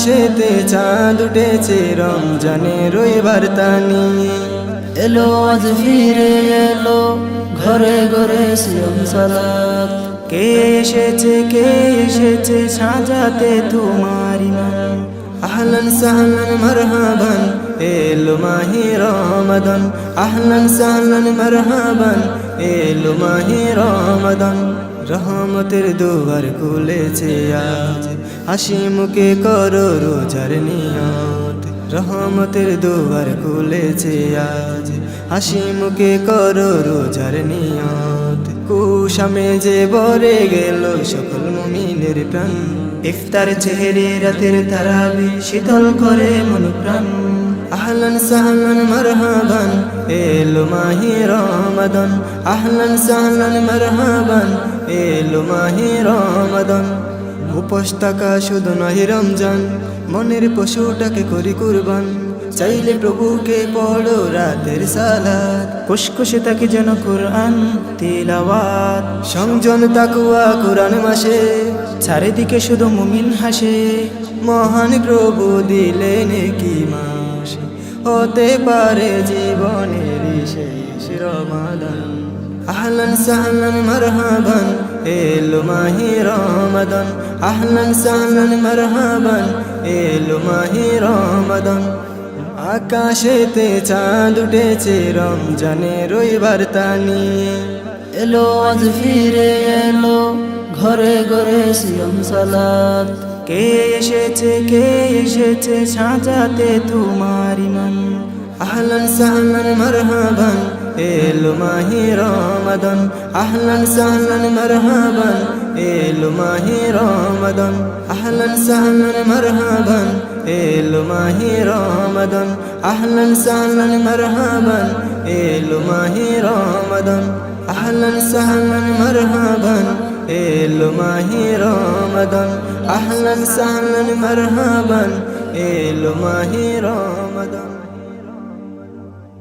আকাশেতে চাঁদ উঠেছে রমজানের ওই বার্তা নিয়ে। এলো আজ ফিরে এলো ঘরে ঘরে সিয়াম সালাত। কে এসেছে সাজাতে তোমার ইমান। আহলান সাহলান মারহাবান এলো মাহে রমাদান। আহলান সাহলান মারহাবান এলো মাহে রমাদান। রহমতের দুয়ার খুলেছে আজ, হাসি মুখে করো রোজার নিয়ত। রহমতের দুয়ার খুলেছে আজ, হাসি মুখে করো রোজার নিয়ত। কুশামে যে ভরে গেল সকল মুমিনের প্রাণ। ইফতার চেহারে রাতের তারাবি শীতল করে মন প্রাণ। আহলান সাহলান মারহাবান এলো মাহে রমাদান। আহলান সাহলান মারহাবান এলো মাহে রমাদান। উপোস থাকা শুধু নয় রমজান, মনের পশুটাকে করি কুরবান। চাইলে প্রভুকে পড়ো রাতের সালাত, খুশখুশি থাকে যেন কোরআন তিলাওয়াত। সংযম তাকওয়া কোরআন মাসে, চারিদিকে শুধু মুমিন হাসে। মহান প্রভু দিলেন কি মাস, হতে পারে জীবনের শেষ রমাদান। আহলান সাহলান মারহাবান এলো মাহে রমাদান। আহলান সাহলান মারহাবান এলো মাহে রমাদান। আকাশেতে চাঁদ উঠেছে রমজানের ওই বার্তা নিয়ে। এলো আজ ফিরে এলো ঘরে ঘরে সিয়াম সালাত। কে এসেছে সাজাতে তোমার ইমান। আহলান সাহলান মারহাবান এলো মাহে রমাদান। আহলান সাহলান মারহাবান এলো মাহে রমাদান। আহলান সাহলান মারহাবান এলো মাহে রমাদান। আহলান সাহলান মারহাবান এলো মাহে রমাদান। আহলান সাহলান মারহাবান এলো মাহে রমাদান। আহলান সাহলান মারহাবান এলো মাহে রমাদান।